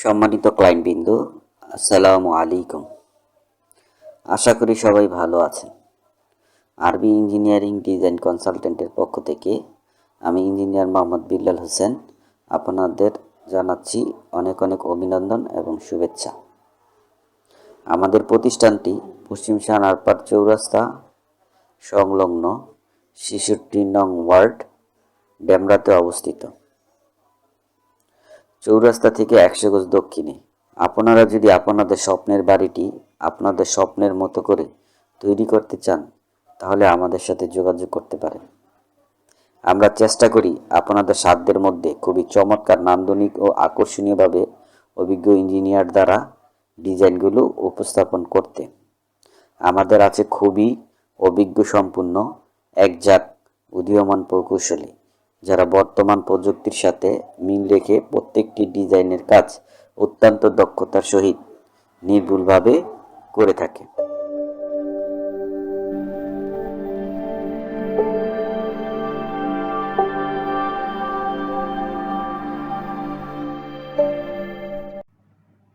সম্মানিত ক্লায়েন্টবৃন্দ, আসসালামু আলাইকুম। আশা করি সবাই ভালো আছেন। আরবি ইঞ্জিনিয়ারিং ডিজাইন কনসালটেন্টের পক্ষ থেকে আমি ইঞ্জিনিয়ার মোহাম্মদ বিল্লাল হোসেন আপনাদের জানাচ্ছি অনেক অনেক অভিনন্দন এবং শুভেচ্ছা। আমাদের প্রতিষ্ঠানটি পশ্চিম শাহনারপাড় চৌরাস্তা সংলগ্ন ৬৬ নং ওয়ার্ড, ডেমরাতে অবস্থিত। চৌরাস্তা থেকে ১০০ গজ দক্ষিণে। আপনারা যদি আপনাদের স্বপ্নের বাড়িটি আপনাদের স্বপ্নের মতো করে তৈরি করতে চান, তাহলে আমাদের সাথে যোগাযোগ করতে পারেন। আমরা চেষ্টা করি আপনাদের সাধ্যের মধ্যে খুবই চমৎকার, নান্দনিক ও আকর্ষণীয়ভাবে অভিজ্ঞ ইঞ্জিনিয়ার দ্বারা ডিজাইনগুলো উপস্থাপন করতে। আমাদের আছে খুবই অভিজ্ঞ সম্পূর্ণ একঝাঁক উদীয়মান প্রকৌশলী, যারা বর্তমান প্রযুক্তির সাথে মিল রেখে প্রত্যেকটি ডিজাইনের কাজ অত্যন্ত দক্ষতার সহিত নির্ভুলভাবে করে থাকে।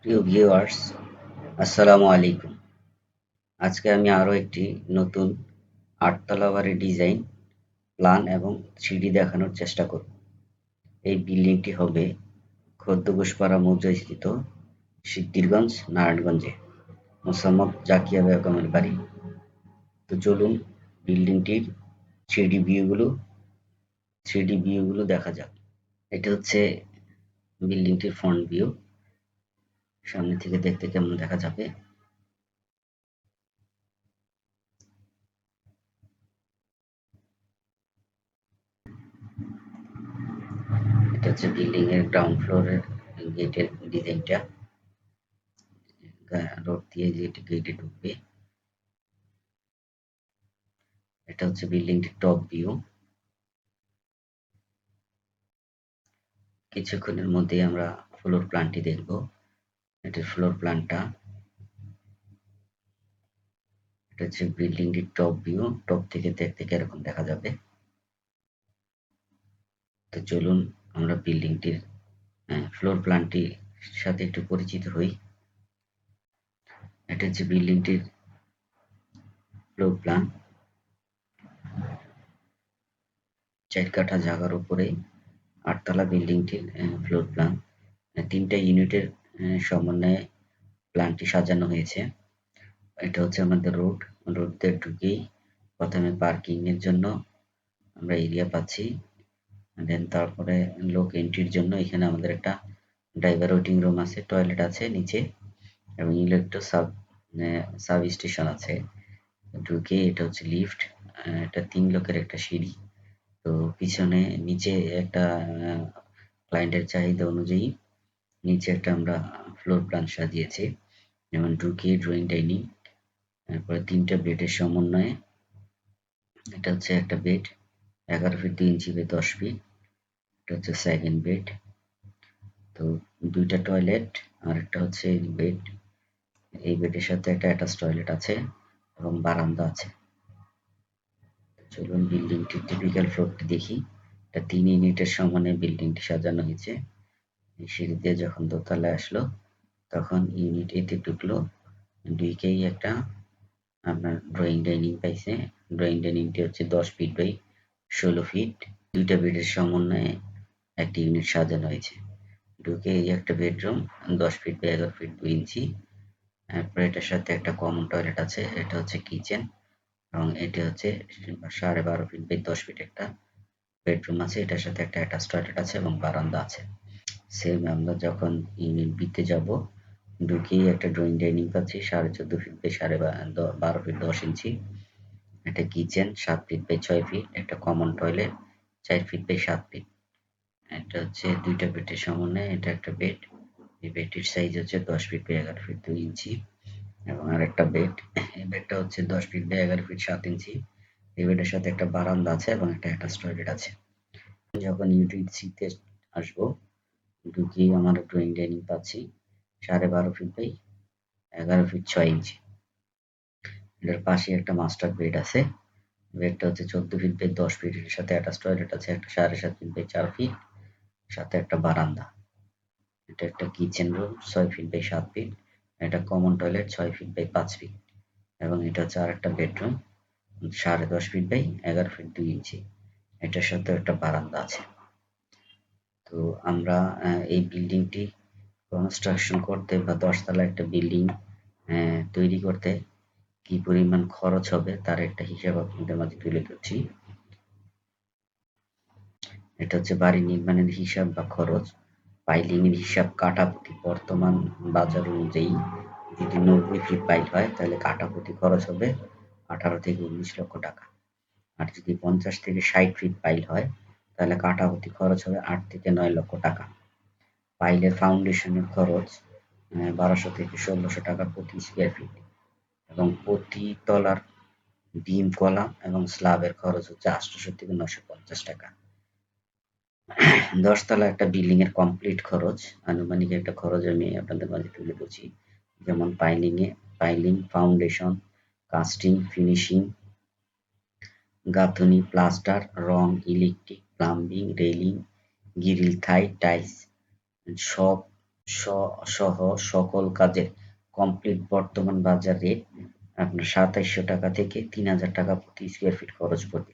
প্রিয় ভিউয়ার্স, আসসালামু আলাইকুম। আজকে আমি আরও একটি নতুন আটতলা বাড়ির ডিজাইন, প্ল্যান এবং 3D দেখানোর চেষ্টা করব। এই বিল্ডিংটি হবে খদ্দঘোষপাড়া মৌজাস্থিত সিদ্ধিরগঞ্জ, নারায়ণগঞ্জে মোসাম্মদ জাকিয়া বেগমের বাড়ি। তো চলুন বিল্ডিংটির 3D ভিউগুলো দেখা যাক। এটা হচ্ছে বিল্ডিংটির ফ্রন্ট ভিউ। সামনে থেকে দেখতে কেমন দেখা যাবে। এটা হচ্ছে বিল্ডিং এর গ্রাউন্ড ফ্লোরের গেটের ডিজাইনটা। রোড দিয়ে যে গেটে ঢুকবে। এটা হচ্ছে বিল্ডিংটির টপ ভিউ। কিছুক্ষণের মধ্যেই আমরা ফ্লোর প্ল্যানটি দেখব। এটির ফ্লোর প্ল্যানটা। এটা হচ্ছে বিল্ডিংটির টপ ভিউ। টপ থেকে দেখতে কিরকম দেখা যাবে। তো চলুন আমরা বিল্ডিংটির ফ্লোর প্ল্যানটির সাথে একটু পরিচিত হই। এটা হচ্ছে বিল্ডিংটির ফ্লোর প্ল্যান। 4 কাঠা জায়গার উপরে 8 তলা বিল্ডিংটির ফ্লোর প্ল্যান। 3টা ইউনিটের সমন্বয়ে প্ল্যানটি সাজানো হয়েছে। এটা হচ্ছে আমাদের রোড দিয়ে ঢুকেই প্রথমে পার্কিং এর জন্য আমরা এরিয়া পাচ্ছি। দেন তারপরে লোক এন্ট্রির জন্য এখানে আমাদের একটা ড্রাইভার ওয়েটিং রুম আছে, টয়লেট আছে নিচে এবং ইলেকট্রো সাব স্টেশন আছে। ঢুকে এটা হচ্ছে লিফট। এটা 3 লোকের একটা সিঁড়ি। তো পিছনে নিচে একটা ক্লায়েন্টের চাহিদা অনুযায়ী নিচে একটা আমরা ফ্লোর প্ল্যান সাজিয়েছি। যেমন ঢুকে ড্রয়িং ডাইনিং, তারপরে 3টা বেডের সমন্বয়ে। এটা হচ্ছে একটা বেড 11 ফিট 2 ইঞ্চি বাই 10 ফিট। এটা হচ্ছে সেকেন্ড বেড। তো 2টা টয়লেট আর একটা হচ্ছে বেড। এই বেডের সাথে একটা অ্যাটাচ টয়লেট আছে এবং বারান্দা আছে। চলুন বিল্ডিংটির টিপিক্যাল ফ্লোরটি দেখি। এটা 3 ইউনিটের সমানে বিল্ডিংটি সাজানো হয়েছে। এই সিঁড়ি দিয়ে যখন দোতলায় আসলো তখন ইউনিট এতে ঢুকলো। ঢুকেই একটা আপনার ড্রয়িং ডাইনিং পাইছে। ড্রয়িং ডাইনিংটি হচ্ছে 10 ফিট বাই 16 ফিট। 2টা বেডের সমন্বয়ে একটি ইউনিট সাজানো হয়েছে। ঢুকে এই একটা বেডরুম 10 ফিট বাই 11 ফিট 2 ইঞ্চি। তারপরে এটার সাথে একটা কমন টয়লেট আছে। এটা হচ্ছে কিচেন এবং এটা হচ্ছে 12.5 ফিট বাই 10 ফিট একটা বেডরুম আছে। এটার সাথে একটা অ্যাটাচ টয়লেট আছে এবং বারান্দা আছে। সেম আমরা যখন ইউনিট বিতে যাব ঢুকেই একটা ড্রয়িং ডাইনিং পাচ্ছি 14.5 ফিট বাই 12 ফিট 10 ইঞ্চি। একটা কিচেন 7 ফিট বাই 6 ফিট, একটা common toilet 4 feet by 7 feet. এটা হচ্ছে 2টা বেডের সমন্বয়ে এটা একটা বেড। এই বেডটির সাইজ হচ্ছে 10 ফিট বাই 11 ফিট 2 ইঞ্চি এবং আরেকটা বেড। এই বেডটা হচ্ছে 10 ফিট বাই 11 ফিট 7 ইঞ্চি। এই বেডের সাথে একটা বারান্দা আছে এবং একটা অ্যাটাচ টয়লেট আছে। যখন ইউনিট সিতে আসবো ঢুকেই আমরা ড্রয়িং ডাইনিং পাচ্ছি 12.5 ফিট বাই 11 ফিট 6 ইঞ্চি। এটার পাশে একটা মাস্টার বেড আছে। বেডটা হচ্ছে 14 ফিট বাই 10 ফিট। এর সাথে অ্যাটাচ টয়লেট আছে একটা 7.5 ফিট বাই 4 ফিট, সাথে একটা বারান্দা। এটা একটা kitchen room 6 feet by 7 feet, এটা common toilet 6 feet by 5 feet, এবং এটা হচ্ছে আরেকটা bedroom 10.5 feet by 11 feet 2 inch. এটার সাথে একটা বারান্দা আছে। তো আমরা এই বিল্ডিংটি কনস্ট্রাকশন করতে বা 10 তলা একটা বিল্ডিং তৈরি করতে কি পরিমাণ খরচ হবে তার একটা হিসাব আপনাদের মাঝে তুলে ধরছি। এটা হচ্ছে বাড়ি নির্মাণের হিসাব বা খরচ। পাইলিং এর হিসাব কাঠাপ্রতি বর্তমান বাজার অনুযায়ী যদি 90 ফিট পাইল হয় তাহলে কাঠাপ্রতি খরচ হবে 18 থেকে 19 লক্ষ টাকা। আর যদি 50 থেকে 60 ফিট পাইল হয় তাহলে কাঠাপ্রতি খরচ হবে 8 থেকে 9 লক্ষ টাকা। পাইলের ফাউন্ডেশনের খরচ 1200 থেকে 1600 টাকা প্রতি স্কোয়ার ফিট, এবং প্রতি তলার বিম কলাম এবং স্ল্যাবের খরচ হচ্ছে 800 থেকে 950 টাকা। 10 তলা একটা বিল্ডিং এর কমপ্লিট খরচ, আনুমানিক একটা খরচ আমি আপনাদের মাঝে তুলে ধরছি। যেমন পাইলিং, ফাউন্ডেশন, কাস্টিং, ফিনিশিং, গাঁথুনি, প্লাস্টার, রং, electric, plumbing, railing, grill, Thai, tiles সব সহ সকল কাজের কমপ্লিট বর্তমান বাজার রেট আপনার 2700 টাকা থেকে 3000 টাকা প্রতি স্কোয়ার ফিট খরচ পড়বে।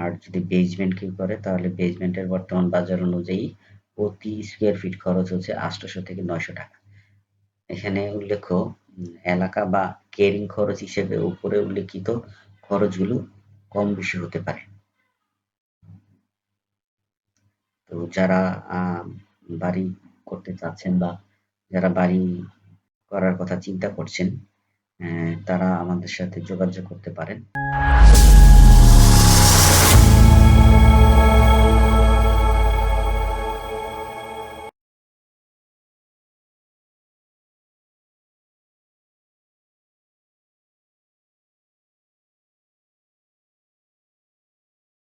আর যদি বেজমেন্ট কেউ করে তাহলে বেজমেন্টের বর্তমান বাজার অনুযায়ী প্রতি স্কোয়ার ফিট খরচ হচ্ছে 800 থেকে 900 টাকা। এখানে উল্লেখ্য এলাকা বা কেয়ারিং খরচ হিসেবে উপরে উল্লেখিত খরচগুলো কম বেশি হতে পারে। তো যারা বাড়ি করতে চাচ্ছেন বা যারা বাড়ি করার কথা চিন্তা করছেন তারা আমাদের সাথে যোগাযোগ করতে পারেন।